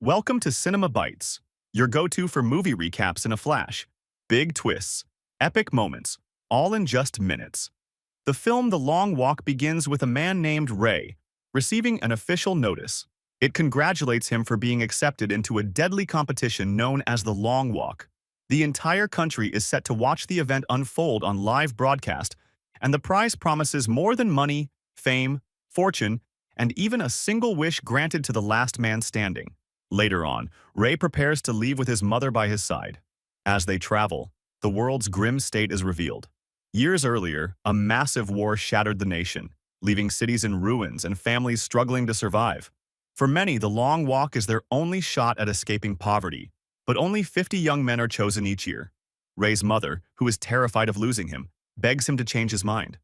Welcome to Cinema Bites, your go-to for movie recaps in a flash. Big twists, epic moments, all in just minutes. The film The Long Walk begins with a man named Ray receiving an official notice. It congratulates him for being accepted into a deadly competition known as The Long Walk. The entire country is set to watch the event unfold on live broadcast, and the prize promises more than money, fame, fortune, and even a single wish granted to the last man standing. Later on, Ray prepares to leave with his mother by his side. As they travel, the world's grim state is revealed. Years earlier, a massive war shattered the nation, leaving cities in ruins and families struggling to survive. For many, the Long Walk is their only shot at escaping poverty, but only 50 young men are chosen each year. Ray's mother, who is terrified of losing him, begs him to change his mind.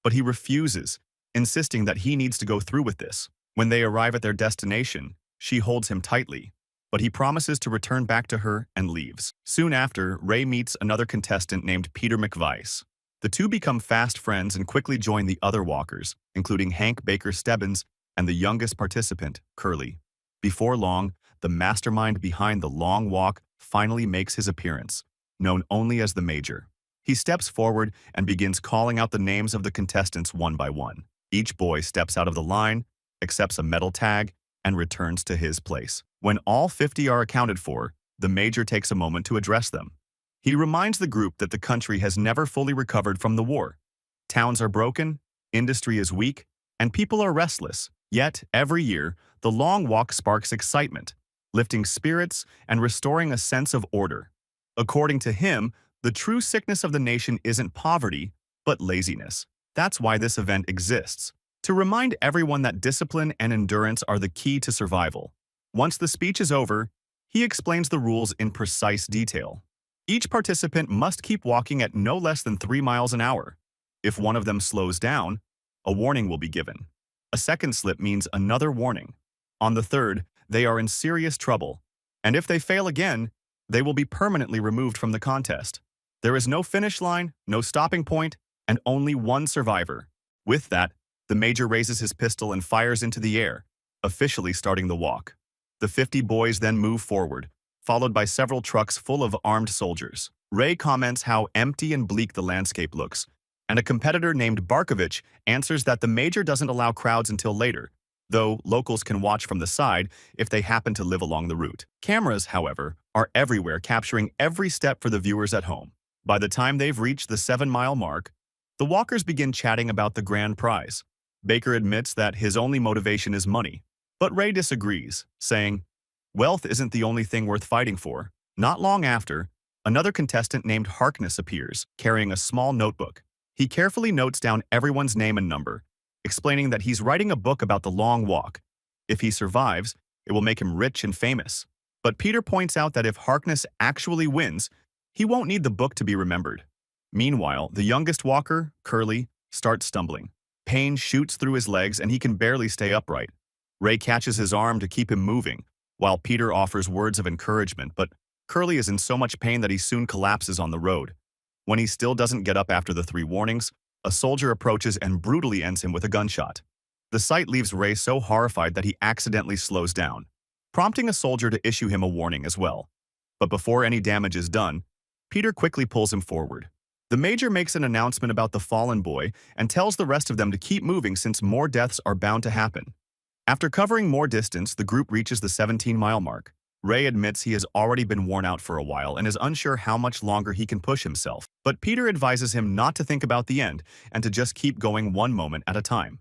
But he refuses, insisting that he needs to go through with this. When they arrive at their destination, she holds him tightly, but he promises to return back to her and leaves. Soon after, Ray meets another contestant named Peter McVice. The two become fast friends and quickly join the other walkers, including Hank Baker Stebbins and the youngest participant, Curly. Before long, the mastermind behind the Long Walk finally makes his appearance, known only as the Major. He steps forward and begins calling out the names of the contestants one by one. Each boy steps out of the line, accepts a metal tag, and returns to his place. When all 50 are accounted for, the Major takes a moment to address them. He reminds the group that the country has never fully recovered from the war. Towns are broken, industry is weak, and people are restless. Yet, every year, the Long Walk sparks excitement, lifting spirits and restoring a sense of order. According to him, the true sickness of the nation isn't poverty, but laziness. That's why this event exists, to remind everyone that discipline and endurance are the key to survival. Once the speech is over, he explains the rules in precise detail. Each participant must keep walking at no less than 3 miles an hour. If one of them slows down, a warning will be given. A second slip means another warning. On the third, they are in serious trouble, and if they fail again, they will be permanently removed from the contest. There is no finish line, no stopping point, and only one survivor. With that, the Major raises his pistol and fires into the air, officially starting the walk. The 50 boys then move forward, followed by several trucks full of armed soldiers. Ray comments how empty and bleak the landscape looks, and a competitor named Barkovich answers that the Major doesn't allow crowds until later, though locals can watch from the side if they happen to live along the route. Cameras, however, are everywhere, capturing every step for the viewers at home. By the time they've reached the 7-mile mark, the walkers begin chatting about the grand prize. Baker admits that his only motivation is money, but Ray disagrees, saying, "Wealth isn't the only thing worth fighting for." Not long after, another contestant named Harkness appears, carrying a small notebook. He carefully notes down everyone's name and number, explaining that he's writing a book about the Long Walk. If he survives, it will make him rich and famous. But Peter points out that if Harkness actually wins, he won't need the book to be remembered. Meanwhile, the youngest walker, Curly, starts stumbling. Pain shoots through his legs and he can barely stay upright. Ray catches his arm to keep him moving, while Peter offers words of encouragement, but Curly is in so much pain that he soon collapses on the road. When he still doesn't get up after the 3 warnings, a soldier approaches and brutally ends him with a gunshot. The sight leaves Ray so horrified that he accidentally slows down, prompting a soldier to issue him a warning as well. But before any damage is done, Peter quickly pulls him forward. The Major makes an announcement about the fallen boy and tells the rest of them to keep moving since more deaths are bound to happen. After covering more distance, the group reaches the 17-mile mark. Ray admits he has already been worn out for a while and is unsure how much longer he can push himself. But Peter advises him not to think about the end and to just keep going one moment at a time.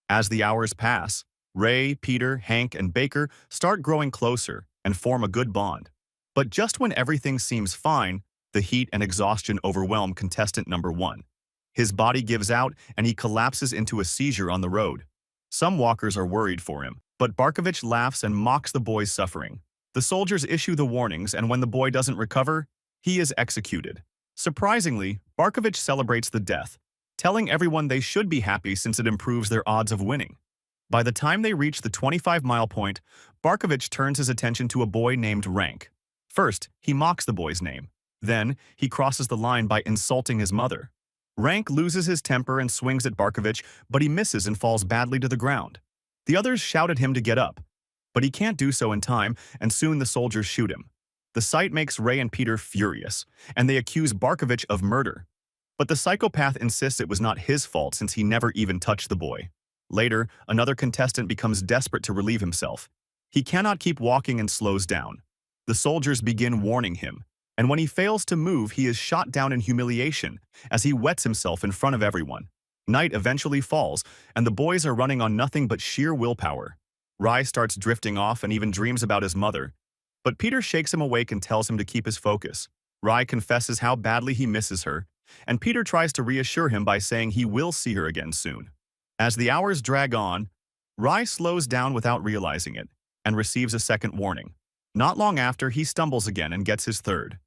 As the hours pass, Ray, Peter, Hank, and Baker start growing closer and form a good bond. But just when everything seems fine, the heat and exhaustion overwhelm contestant number 1. His body gives out and he collapses into a seizure on the road. Some walkers are worried for him, but Barkovich laughs and mocks the boy's suffering. The soldiers issue the warnings, and when the boy doesn't recover, he is executed. Surprisingly, Barkovich celebrates the death, telling everyone they should be happy since it improves their odds of winning. By the time they reach the 25-mile point, Barkovich turns his attention to a boy named Rank. First, he mocks the boy's name. Then, he crosses the line by insulting his mother. Rank loses his temper and swings at Barkovich, but he misses and falls badly to the ground. The others shout at him to get up, But he can't do so in time, and soon the soldiers shoot him. The sight makes Ray and Peter furious, and they accuse Barkovich of murder. But the psychopath insists it was not his fault since he never even touched the boy. Later, another contestant becomes desperate to relieve himself. He cannot keep walking and slows down. The soldiers begin warning him, and when he fails to move, he is shot down in humiliation as he wets himself in front of everyone. Night eventually falls, and the boys are running on nothing but sheer willpower. Rai starts drifting off and even dreams about his mother. But Peter shakes him awake and tells him to keep his focus. Rai confesses how badly he misses her, and Peter tries to reassure him by saying he will see her again soon. As the hours drag on, Rai slows down without realizing it and receives a second warning. Not long after, he stumbles again and gets his third.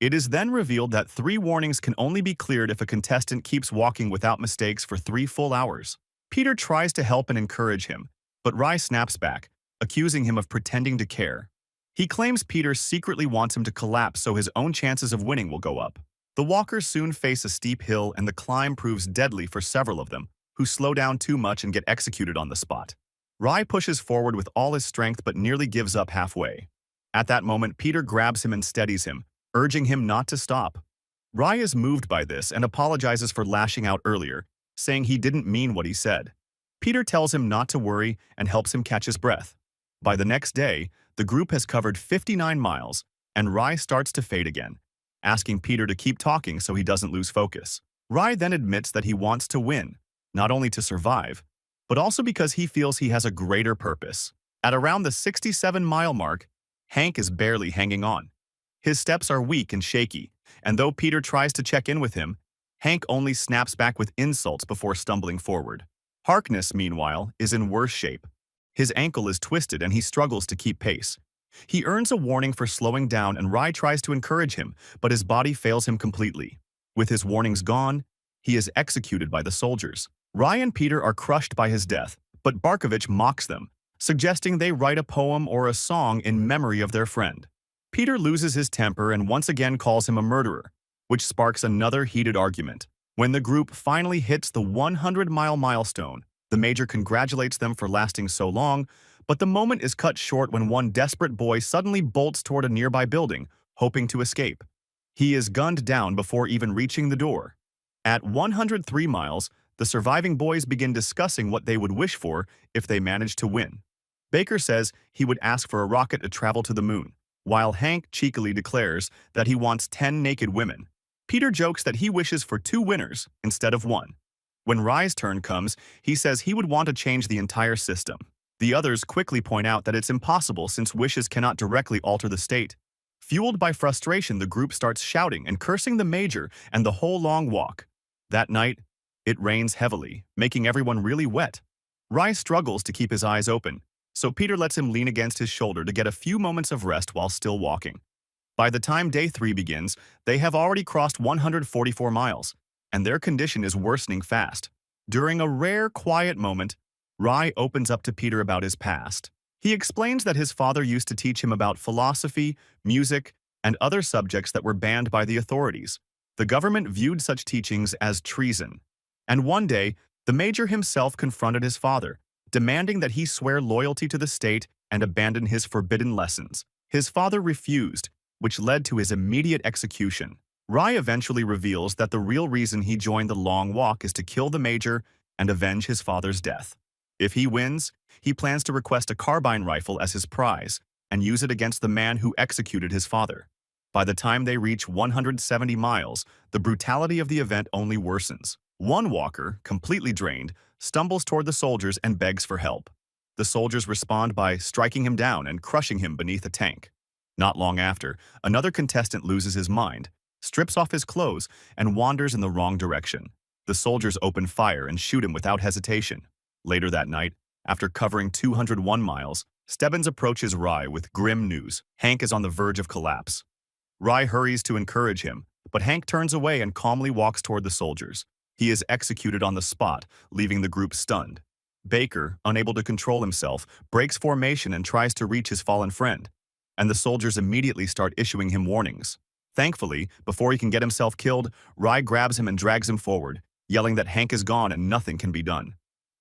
It is then revealed that 3 warnings can only be cleared if a contestant keeps walking without mistakes for 3 full hours. Peter tries to help and encourage him, but Rai snaps back, accusing him of pretending to care. He claims Peter secretly wants him to collapse so his own chances of winning will go up. The walkers soon face a steep hill, and the climb proves deadly for several of them, who slow down too much and get executed on the spot. Rai pushes forward with all his strength but nearly gives up halfway. At that moment, Peter grabs him and steadies him, urging him not to stop. Rai is moved by this and apologizes for lashing out earlier, saying he didn't mean what he said. Peter tells him not to worry and helps him catch his breath. By the next day, the group has covered 59 miles, and Rai starts to fade again, asking Peter to keep talking so he doesn't lose focus. Rai then admits that he wants to win, not only to survive, but also because he feels he has a greater purpose. At around the 67-mile mark, Hank is barely hanging on. His steps are weak and shaky, and though Peter tries to check in with him, Hank only snaps back with insults before stumbling forward. Harkness, meanwhile, is in worse shape. His ankle is twisted and he struggles to keep pace. He earns a warning for slowing down, and Rai tries to encourage him, but his body fails him completely. With his warnings gone, he is executed by the soldiers. Rai and Peter are crushed by his death, but Barkovich mocks them, suggesting they write a poem or a song in memory of their friend. Peter loses his temper and once again calls him a murderer, which sparks another heated argument. When the group finally hits the 100-mile milestone, the major congratulates them for lasting so long, but the moment is cut short when one desperate boy suddenly bolts toward a nearby building, hoping to escape. He is gunned down before even reaching the door. At 103 miles, the surviving boys begin discussing what they would wish for if they managed to win. Baker says he would ask for a rocket to travel to the moon, while Hank cheekily declares that he wants 10 naked women. Peter jokes that he wishes for 2 winners instead of 1. When Rai's turn comes, he says he would want to change the entire system. The others quickly point out that it's impossible since wishes cannot directly alter the state. Fueled by frustration, the group starts shouting and cursing the major and the whole long walk. That night, it rains heavily, making everyone really wet. Rai struggles to keep his eyes open, so Peter lets him lean against his shoulder to get a few moments of rest while still walking. By the time day 3 begins, they have already crossed 144 miles, and their condition is worsening fast. During a rare, quiet moment, Rai opens up to Peter about his past. He explains that his father used to teach him about philosophy, music, and other subjects that were banned by the authorities. The government viewed such teachings as treason. And one day, the major himself confronted his father, demanding that he swear loyalty to the state and abandon his forbidden lessons. His father refused, which led to his immediate execution. Rai eventually reveals that the real reason he joined the long walk is to kill the major and avenge his father's death. If he wins, he plans to request a carbine rifle as his prize and use it against the man who executed his father. By the time they reach 170 miles, the brutality of the event only worsens. One walker, completely drained, stumbles toward the soldiers and begs for help. The soldiers respond by striking him down and crushing him beneath a tank. Not long after, another contestant loses his mind, strips off his clothes, and wanders in the wrong direction. The soldiers open fire and shoot him without hesitation. Later that night, after covering 201 miles, Stebbins approaches Rai with grim news. Hank is on the verge of collapse. Rai hurries to encourage him, but Hank turns away and calmly walks toward the soldiers. He is executed on the spot, leaving the group stunned. Baker, unable to control himself, breaks formation and tries to reach his fallen friend, and the soldiers immediately start issuing him warnings. Thankfully, before he can get himself killed, Rai grabs him and drags him forward, yelling that Hank is gone and nothing can be done.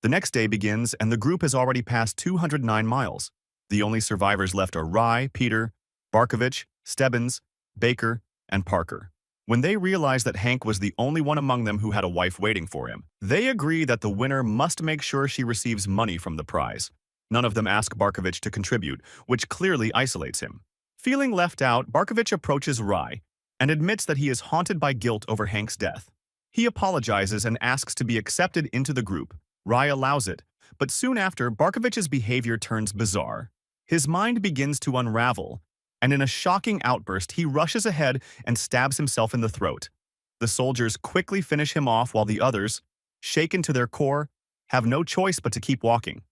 The next day begins, and the group has already passed 209 miles. The only survivors left are Rye, Peter, Barkovich, Stebbins, Baker, and Parker. When they realize that Hank was the only one among them who had a wife waiting for him, they agree that the winner must make sure she receives money from the prize. None of them ask Barkovich to contribute, which clearly isolates him. Feeling left out, Barkovich approaches Rye and admits that he is haunted by guilt over Hank's death. He apologizes and asks to be accepted into the group. Rye allows it, but soon after, Barkovich's behavior turns bizarre. His mind begins to unravel, and in a shocking outburst, he rushes ahead and stabs himself in the throat. The soldiers quickly finish him off while the others, shaken to their core, have no choice but to keep walking.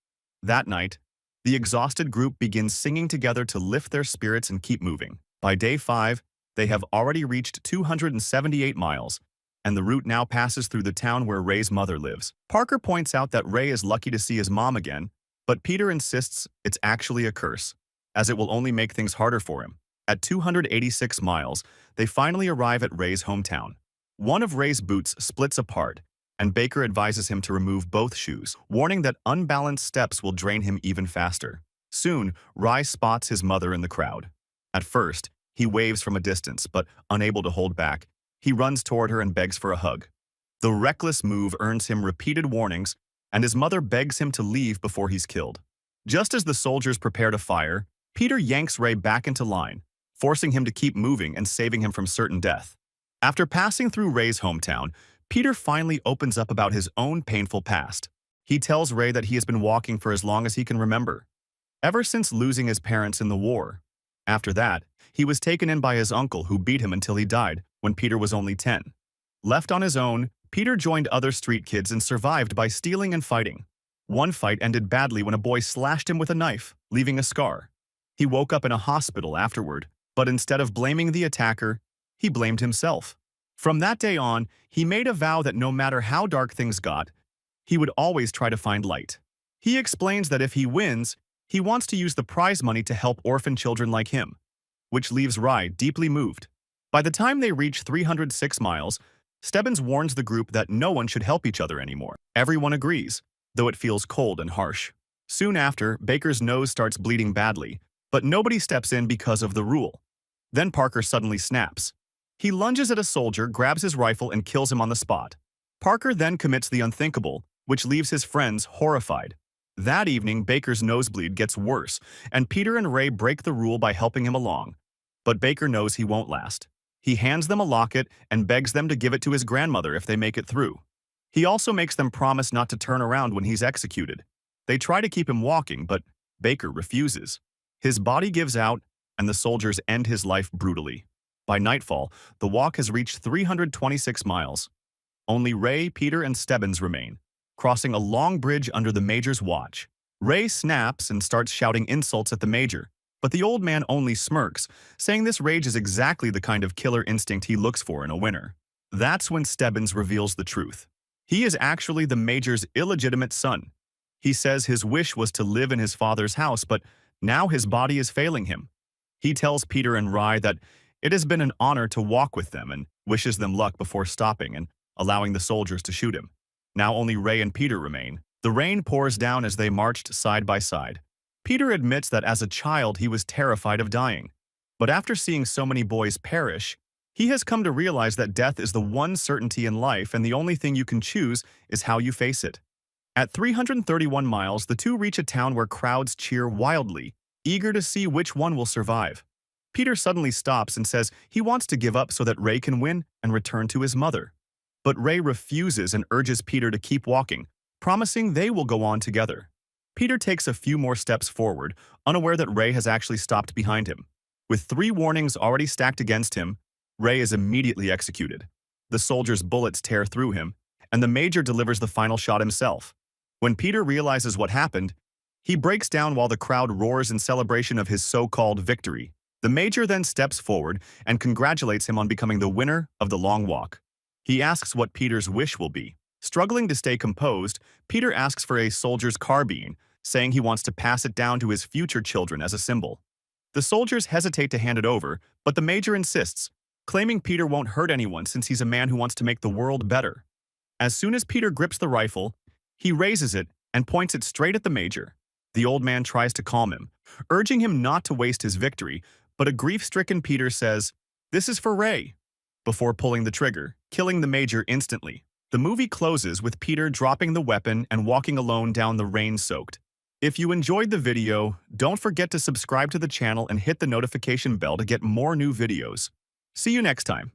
That night, the exhausted group begins singing together to lift their spirits and keep moving. By day 5, they have already reached 278 miles, and the route now passes through the town where Ray's mother lives. Parker points out that Ray is lucky to see his mom again, but Peter insists it's actually a curse, as it will only make things harder for him. At 286 miles, they finally arrive at Ray's hometown. One of Ray's boots splits apart, and Baker advises him to remove both shoes, warning that unbalanced steps will drain him even faster. Soon, Ray spots his mother in the crowd. At first, he waves from a distance, but unable to hold back, he runs toward her and begs for a hug. The reckless move earns him repeated warnings, and his mother begs him to leave before he's killed. Just as the soldiers prepare to fire, Peter yanks Ray back into line, forcing him to keep moving and saving him from certain death. After passing through Ray's hometown, Peter finally opens up about his own painful past. He tells Ray that he has been walking for as long as he can remember, ever since losing his parents in the war. After that, he was taken in by his uncle who beat him until he died when Peter was only 10. Left on his own, Peter joined other street kids and survived by stealing and fighting. One fight ended badly when a boy slashed him with a knife, leaving a scar. He woke up in a hospital afterward, but instead of blaming the attacker, he blamed himself. From that day on, he made a vow that no matter how dark things got, he would always try to find light. He explains that if he wins, he wants to use the prize money to help orphan children like him, which leaves Rye deeply moved. By the time they reach 306 miles, Stebbins warns the group that no one should help each other anymore. Everyone agrees, though it feels cold and harsh. Soon after, Baker's nose starts bleeding badly, but nobody steps in because of the rule. Then Parker suddenly snaps. He lunges at a soldier, grabs his rifle, and kills him on the spot. Parker then commits the unthinkable, which leaves his friends horrified. That evening, Baker's nosebleed gets worse, and Peter and Ray break the rule by helping him along. But Baker knows he won't last. He hands them a locket and begs them to give it to his grandmother if they make it through. He also makes them promise not to turn around when he's executed. They try to keep him walking, but Baker refuses. His body gives out, and the soldiers end his life brutally. By nightfall, the walk has reached 326 miles. Only Ray, Peter, and Stebbins remain, crossing a long bridge under the Major's watch. Ray snaps and starts shouting insults at the Major, but the old man only smirks, saying this rage is exactly the kind of killer instinct he looks for in a winner. That's when Stebbins reveals the truth. He is actually the Major's illegitimate son. He says his wish was to live in his father's house, but now his body is failing him. He tells Peter and Rye that it has been an honor to walk with them and wishes them luck before stopping and allowing the soldiers to shoot him. Now only Ray and Peter remain. The rain pours down as they marched side by side. Peter admits that as a child he was terrified of dying. But after seeing so many boys perish, he has come to realize that death is the one certainty in life and the only thing you can choose is how you face it. At 331 miles, the two reach a town where crowds cheer wildly, eager to see which one will survive. Peter suddenly stops and says he wants to give up so that Ray can win and return to his mother. But Ray refuses and urges Peter to keep walking, promising they will go on together. Peter takes a few more steps forward, unaware that Ray has actually stopped behind him. With 3 warnings already stacked against him, Ray is immediately executed. The soldier's bullets tear through him, and the Major delivers the final shot himself. When Peter realizes what happened, he breaks down while the crowd roars in celebration of his so-called victory. The Major then steps forward and congratulates him on becoming the winner of the long walk. He asks what Peter's wish will be. Struggling to stay composed, Peter asks for a soldier's carbine, saying he wants to pass it down to his future children as a symbol. The soldiers hesitate to hand it over, but the Major insists, claiming Peter won't hurt anyone since he's a man who wants to make the world better. As soon as Peter grips the rifle, he raises it and points it straight at the Major. The old man tries to calm him, urging him not to waste his victory, but a grief-stricken Peter says, "This is for Ray," before pulling the trigger, killing the Major instantly. The movie closes with Peter dropping the weapon and walking alone down the rain-soaked. If you enjoyed the video, don't forget to subscribe to the channel and hit the notification bell to get more new videos. See you next time.